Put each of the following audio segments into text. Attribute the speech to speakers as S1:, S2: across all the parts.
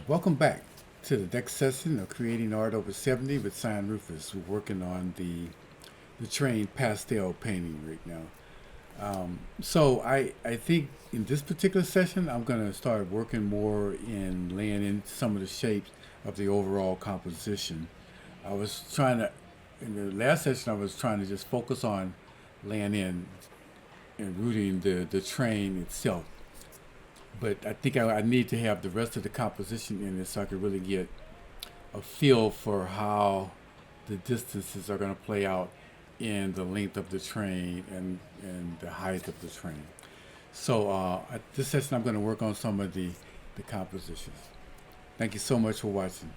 S1: Welcome back to the next session of Creating Art Over 70 with Cyan Rufus. We're working on the train pastel painting right now. So I think in this particular session, I'm going to start working more in laying in some of the shapes of the overall composition. I was trying to, in the last session, I was trying to just focus on laying in and rooting the train itself. But I think I need to have the rest of the composition in it so I can really get a feel for how the distances are going to play out in the length of the train and the height of the train. So at this session, I'm going to work on some of the compositions. Thank you so much for watching.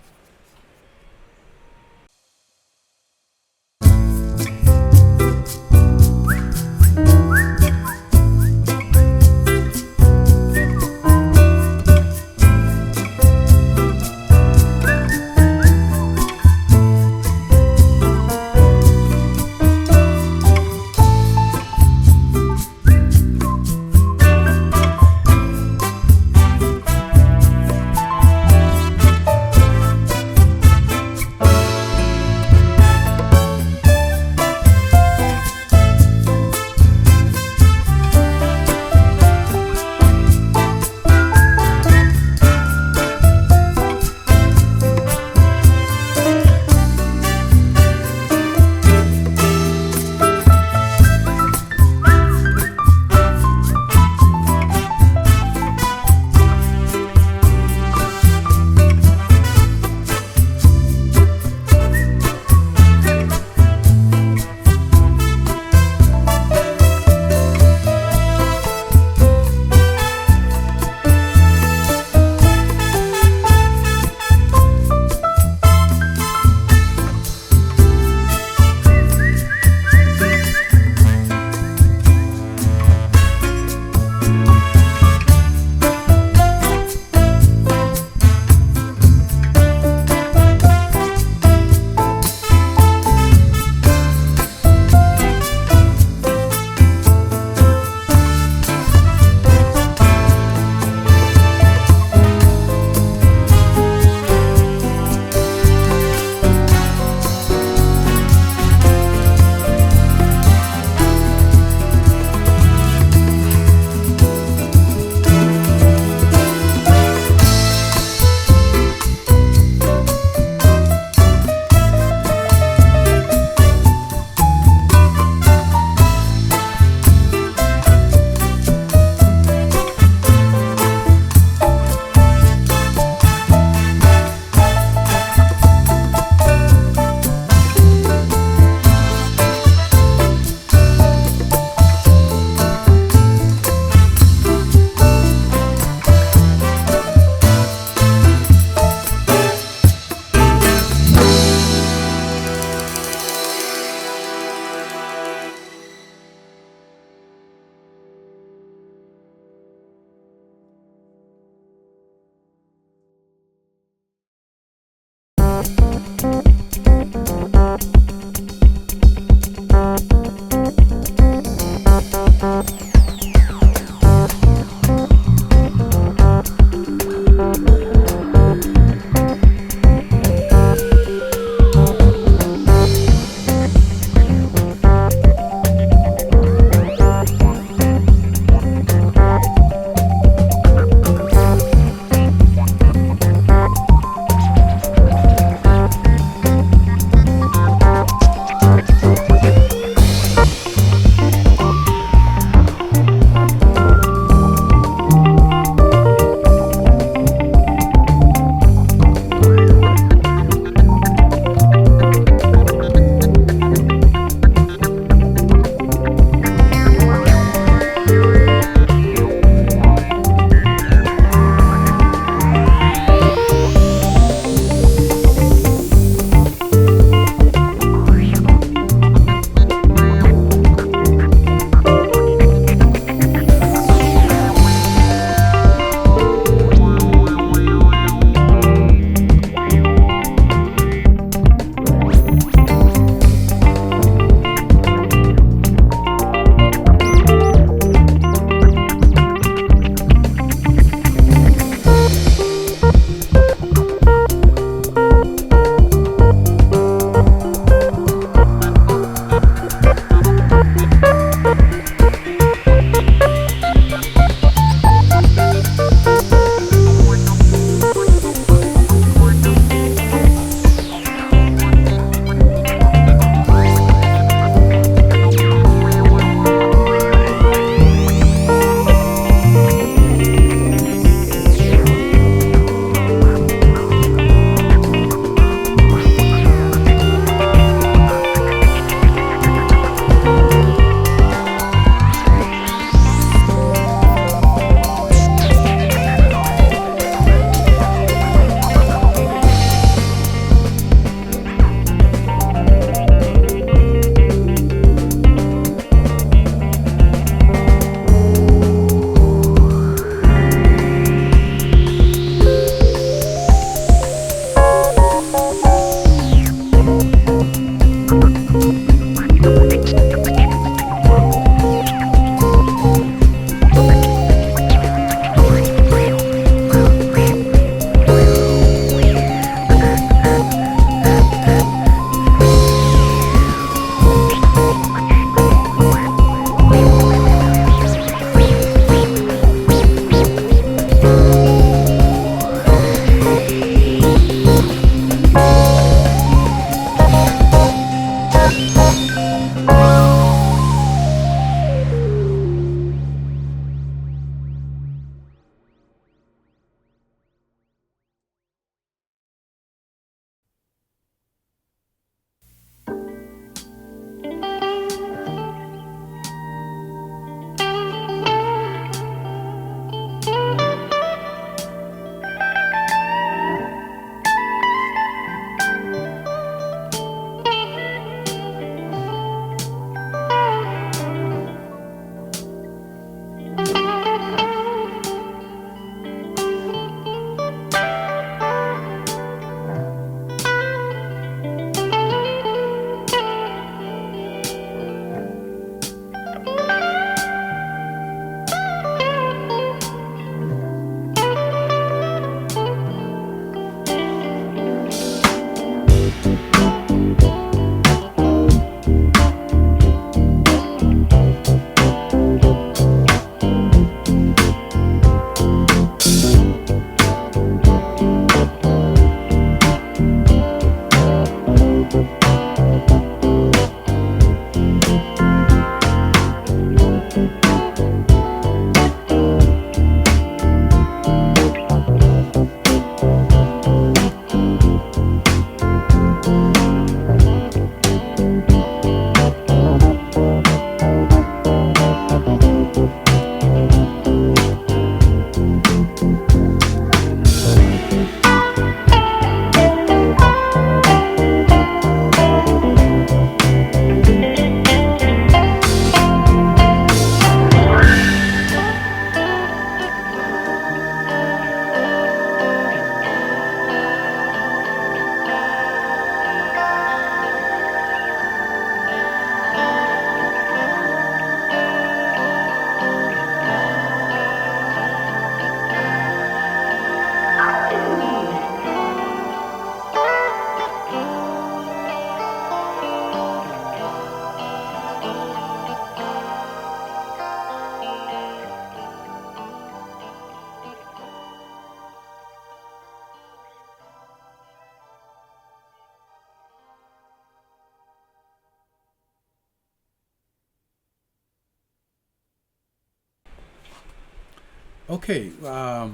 S1: Okay, I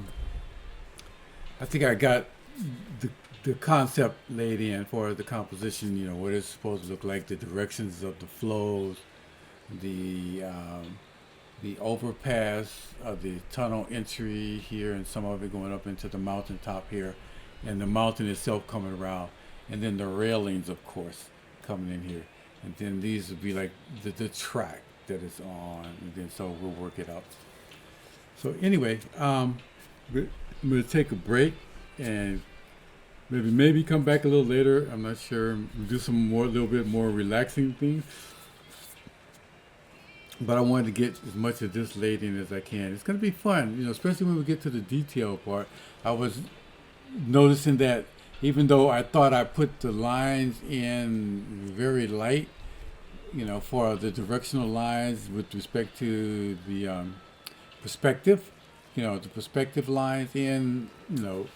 S1: think I got the the concept laid in for the composition. You know what it's supposed to look like, the directions of the flows, the the overpass of the tunnel entry here, and some of it going up into the mountaintop here, and the mountain itself coming around, and then the railings, of course, coming in here, and then these would be like the track that it's on, and then so we'll work it out. So anyway, I'm gonna take a break and maybe come back a little later. I'm not sure. Do some more, a little bit more relaxing things. But I wanted to get as much of this laid in as I can. It's gonna be fun, you know, especially when we get to the detail part. I was noticing that even though I thought I put the lines in very light, you know, for the directional lines with respect to the perspective, you know, the perspective lines in, you know,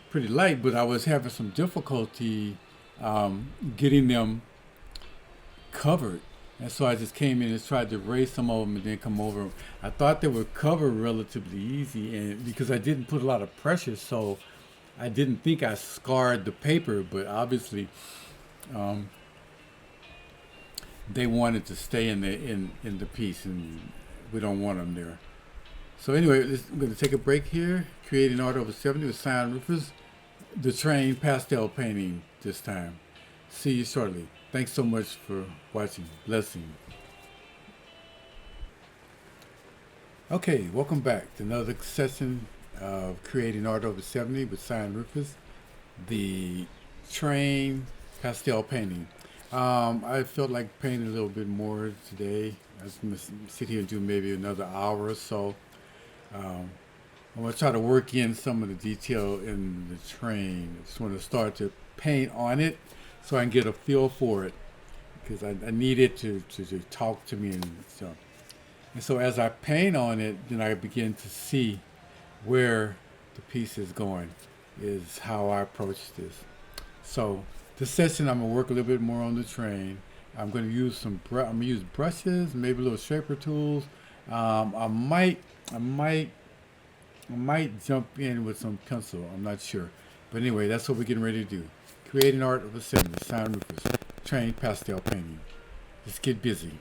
S1: pretty light, but I was having some difficulty getting them covered. And so I just came in and tried to erase some of them and then come over 'em. I thought they would cover relatively easy, and because I didn't put a lot of pressure, so I didn't think I scarred the paper, but obviously um, they wanted to stay in the piece, and we don't want them there. So anyway, I'm going to take a break here. Creating Art Over 70 with Sign Rufus. The train pastel painting this time. See you shortly. Thanks so much for watching. Blessing. Okay, welcome back to another session of Creating Art Over 70 with Sign Rufus. The train pastel painting. I felt like painting a little bit more today. I was going to sit here and do maybe another hour or so. Um, I'm going to try to work in some of the detail in the train. I just want to start to paint on it so I can get a feel for it because I need it to talk to me. And so as I paint on it, then I begin to see where the piece is going, is how I approach this. So this session, I'm going to work a little bit more on the train. I'm going to use I'm going to use brushes, maybe little shaper tools. I might jump in with some pencil. I'm not sure. But anyway, that's what we're getting ready to do. Creating Art of a 70, Sign Rufus. Train pastel painting. Let's get busy.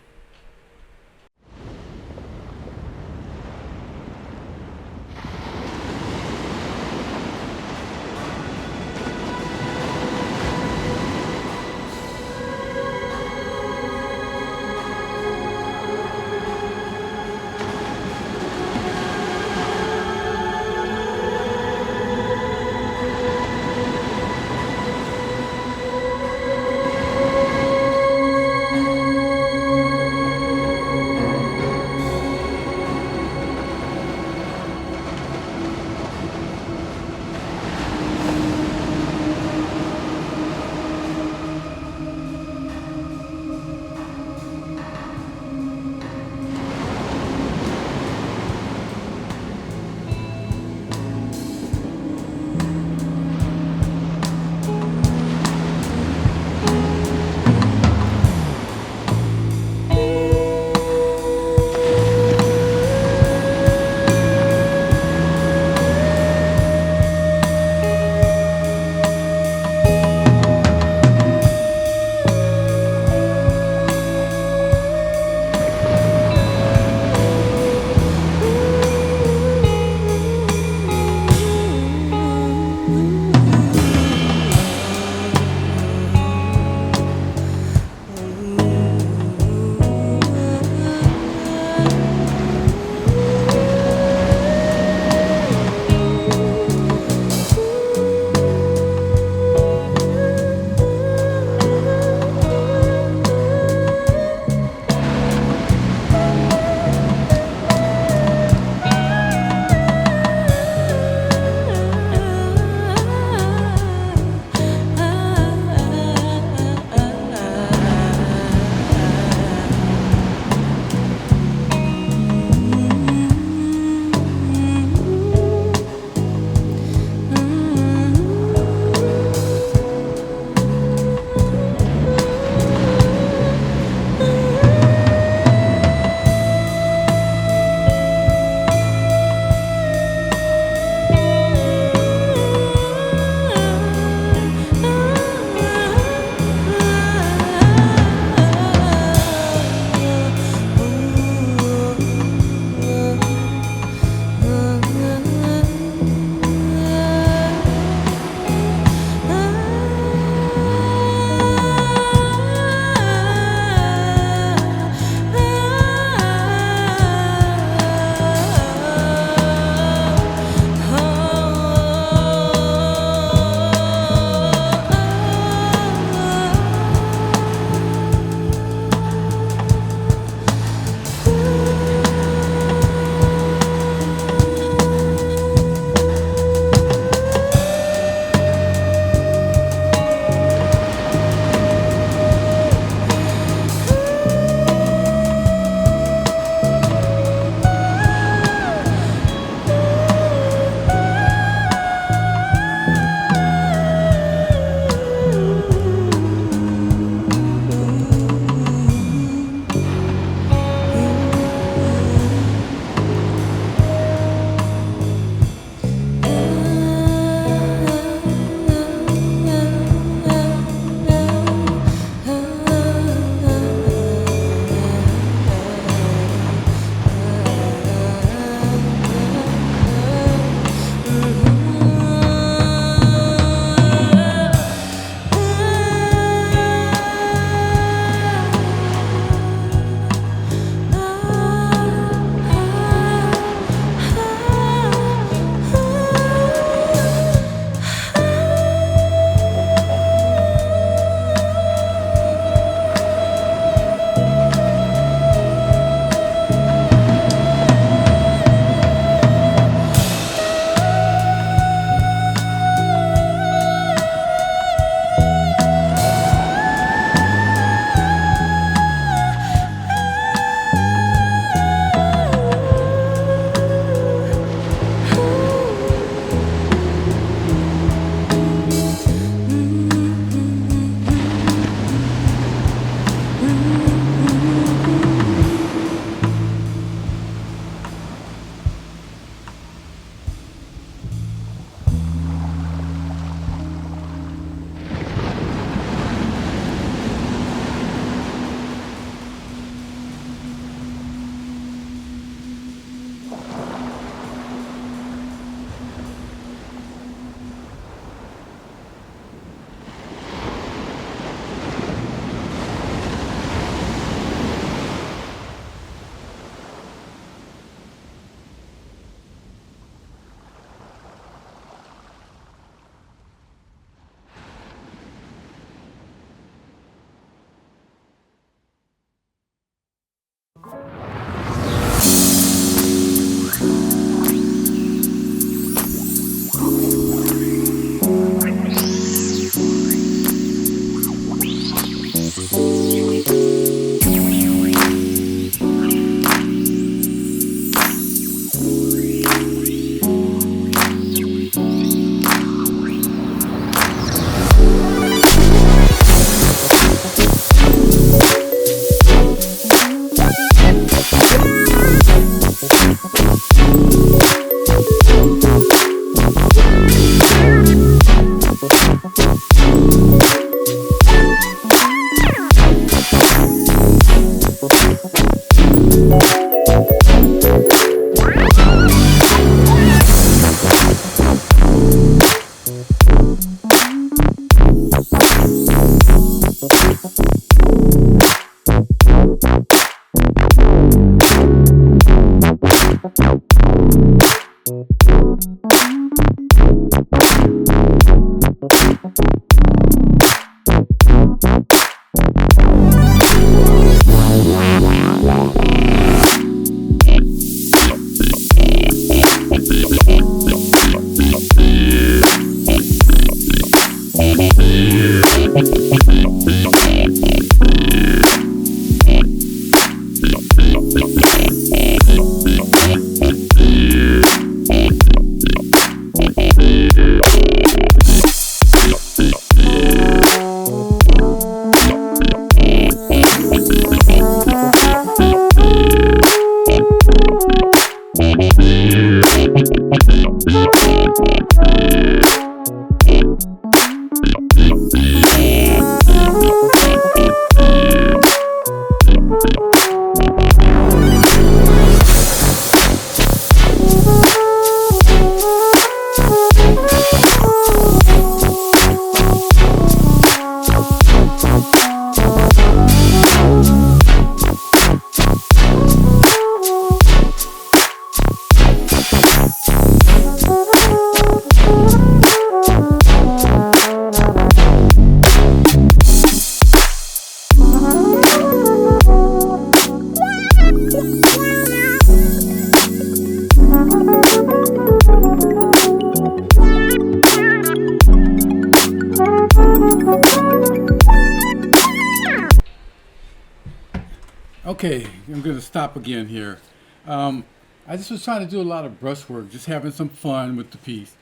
S1: Okay, I'm going to stop again here. I just was trying to do a lot of brushwork, just having some fun with the piece.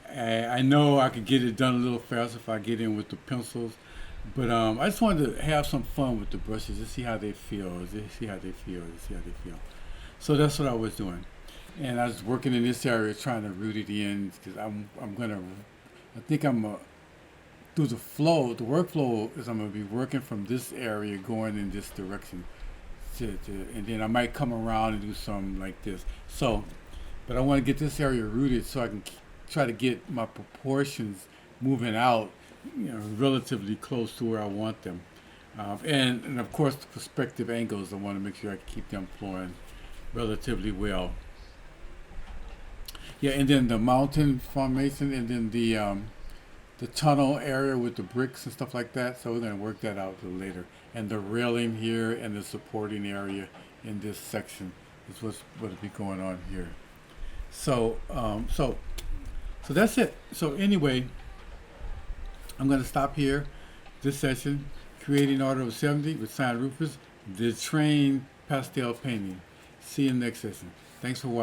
S1: I know I could get it done a little faster if I get in with the pencils, but I just wanted to have some fun with the brushes, just see how they feel, just see how they feel, just see how they feel. So that's what I was doing, and I was working in this area, trying to root it in because I'm gonna, I think I'm through the flow. The workflow is I'm gonna be working from this area, going in this direction, and then I might come around and do something like this. So, but I want to get this area rooted so I can try to get my proportions moving out, relatively close to where I want them. And of course, the perspective angles, I want to make sure I can keep them flowing relatively well. Yeah, and then the mountain formation, and then the tunnel area with the bricks and stuff like that. So we're going to work that out a little later. And the railing here and the supporting area in this section is what's going to be going on here. So so that's it. So anyway, I'm going to stop here. This session, creating order of 70 with Sign Rufus, the train pastel painting. See you next session. Thanks for watching.